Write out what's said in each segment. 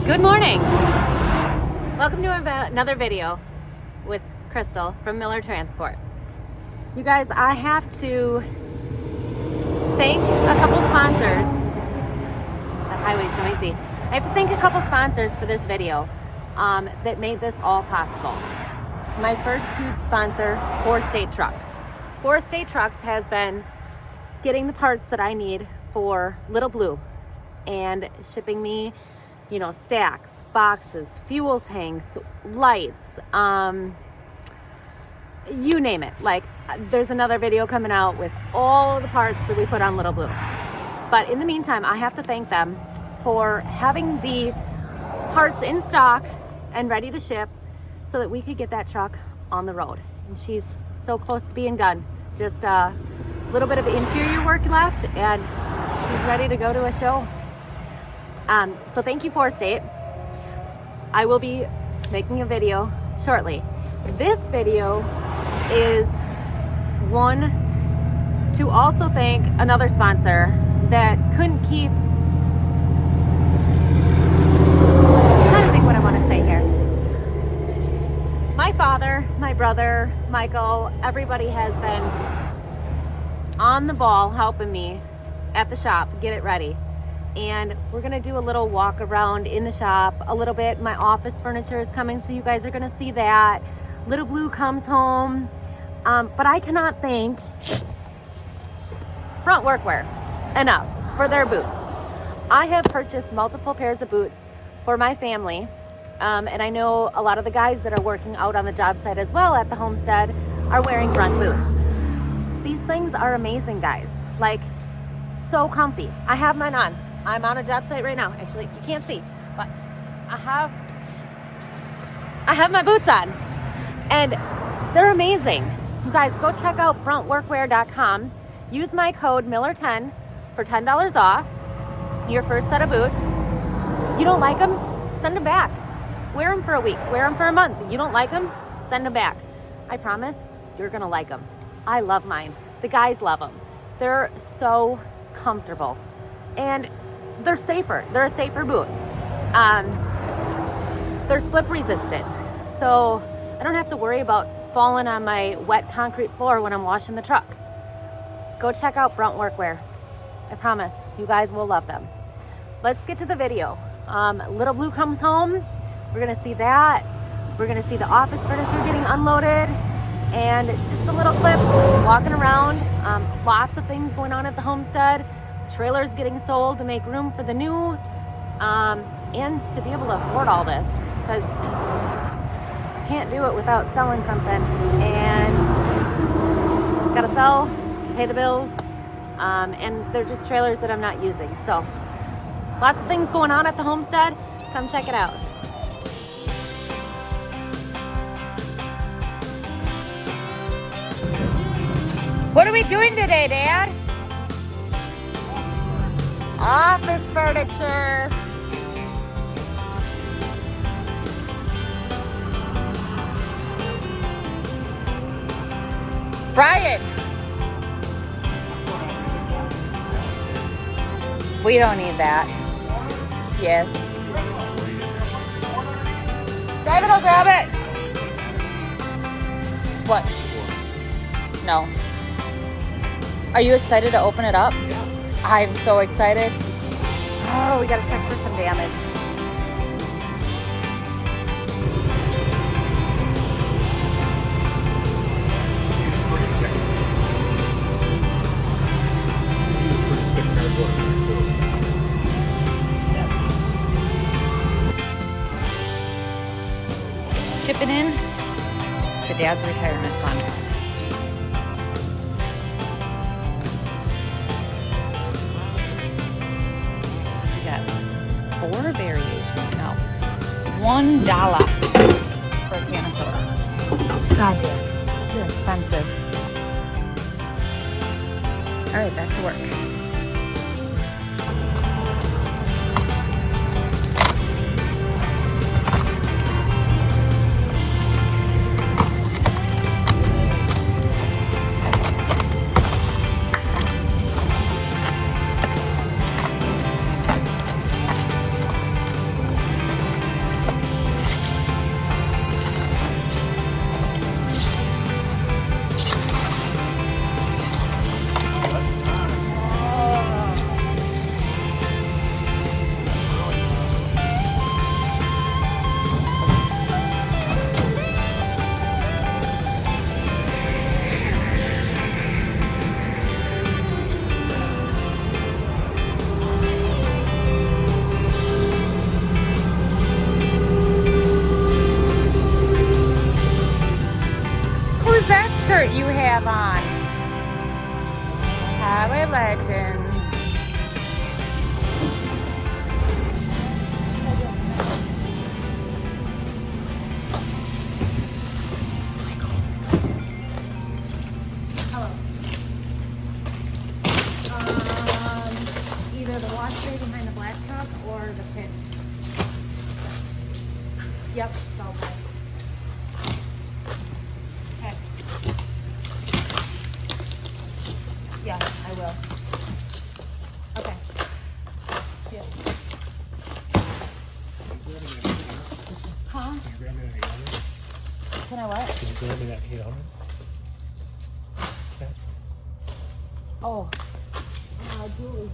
Good morning. Welcome to another video with Crystal from Miller Transport. You guys, I have to thank a couple sponsors. That highway's noisy. I have to thank a couple sponsors for this video that made this all possible. My first huge sponsor, 4 State Trucks. 4 State Trucks has been getting the parts that I need for Lil Blue and shipping me, you know, stacks, boxes, fuel tanks, lights, you name it. Like, there's another video coming out with all the parts that we put on Lil Blue. But in the meantime, I have to thank them for having the parts in stock and ready to ship so that we could get that truck on the road. And she's so close to being done. Just a little bit of interior work left and she's ready to go to a show. So thank you, 4 State. I will be making a video shortly. This video is one to also thank another sponsor that couldn't keep, I'm trying to think what I want to say here. My father, my brother, Michael, everybody has been on the ball helping me at the shop get it ready. And we're gonna do a little walk around in the shop a little bit. My office furniture is coming, so you guys are gonna see that. Lil Blue comes home. But I cannot thank Front Workwear enough for their boots. I have purchased multiple pairs of boots for my family. And I know a lot of the guys that are working out on the job site as well at the Homestead are wearing Front boots. These things are amazing, guys. Like, so comfy. I have mine on. I'm on a job site right now. Actually, you can't see, but I have my boots on and they're amazing. You guys, go check out frontworkwear.com. Use my code Miller10 for $10 off your first set of boots. You don't like them? Send them back. Wear them for a week. Wear them for a month. You don't like them? Send them back. I promise you're gonna like them. I love mine. The guys love them. They're so comfortable and they're safer. They're a safer boot. They're slip resistant, so I don't have to worry about falling on my wet concrete floor when I'm washing the truck. Go check out Front Workwear. I promise you guys will love them. Let's get to the video. Lil Blue comes home. We're gonna see that. We're gonna see the office furniture getting unloaded and just a little clip walking around. Lots of things going on at the Homestead. Trailers getting sold to make room for the new, and to be able to afford all this, because I can't do it without selling something, and gotta sell to pay the bills, and they're just trailers that I'm not using. So lots of things going on at the Homestead. Come check it out. What are we doing today, Dad? Office furniture. Brian. We don't need that. Yes. David will grab it. What? No. Are you excited to open it up? Yeah. I'm so excited. Oh, we gotta check for some damage. Chipping in to Dad's retirement fund. Four variations now. $1 for a can of soda. God, Dad, you're expensive. All right, back to work. have on. Highway Legends. Either the wash bay behind the black truck or the pit. Yep, it's all good. Okay. Yeah, I will. Okay. Yes. Huh? Can you grab me that 800? Can I what? Can you grab me that 800? Fast. Oh. Julie.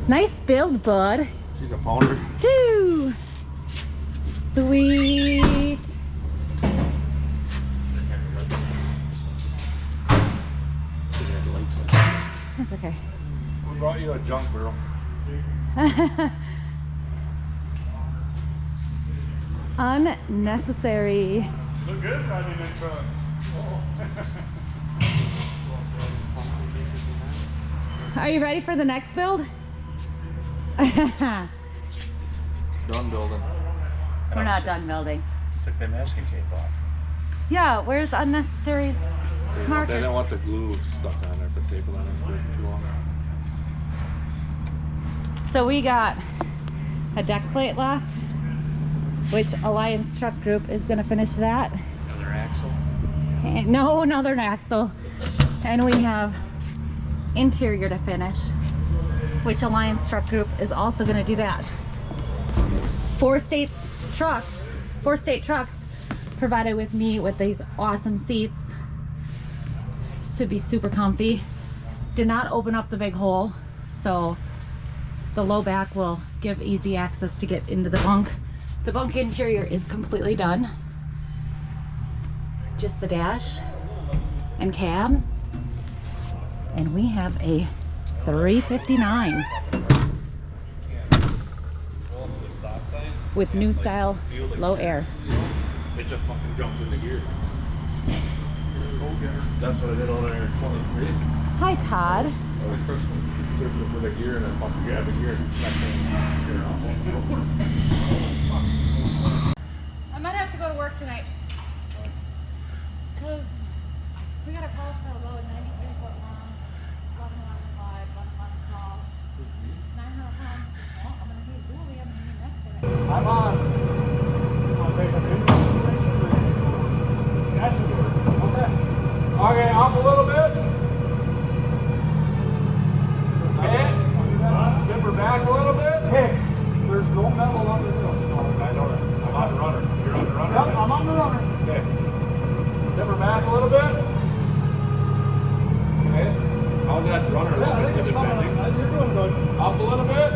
Nice build, bud. She's a boner. Woo! Sweet. That's okay. We brought you a junk barrel. Unnecessary. Look good driving in a truck. Are you ready for the next build? Done building. We're not done building. Took that masking tape off. Yeah, where's unnecessary marks? They don't want the glue stuck on there, the tape on it for too long. So we got a deck plate left, which Alliance Truck Group is gonna finish that. Another axle. And no, another axle. And we have interior to finish, which Alliance Truck Group is also gonna do that. Four state trucks provided with me with these awesome seats. Should be super comfy. Did not open up the big hole, so the low back will give easy access to get into the bunk. The bunk interior is completely done. Just the dash and cab. And we have a 359 with new style low air. It just fucking jumps into gear. That's what I did on there 23. Hi, Todd. I was first circling with a gear and then fucking grab a gear and back gear off. I might have to go to work tonight. Because we got a call for a load 93 foot long, 11 wide, 1 tall, 900 pounds. Well, I'm going to need dually. I'm going to need this for it. I'm on. I'll take a minute. That should work. Okay. Okay, up a little bit. Okay. Dip her back a little bit. Hey, there's no metal under this. No, I know that. I'm on the runner. You're on the runner? Yep, I'm on the runner. Okay. Dip her back a little bit. Okay. How's that runner? Yeah, I think it's coming. You're doing good. Up a little bit.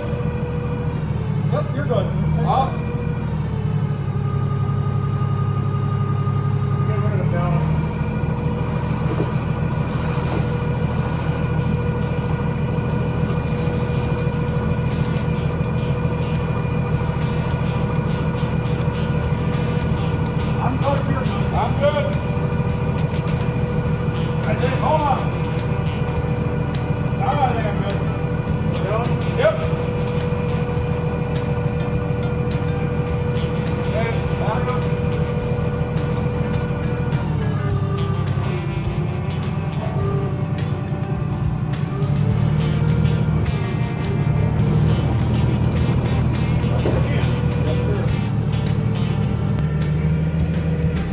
Yep, you're good. Up. Get rid of the down. I'm good. You're good. I'm good. I did. Hold on. All right, I think I'm good. Down? Yep. Okay, back up.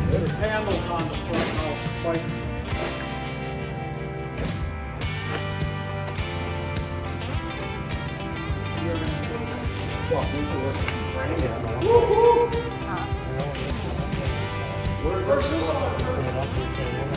There's handles on the front now. Quite. Where's this one?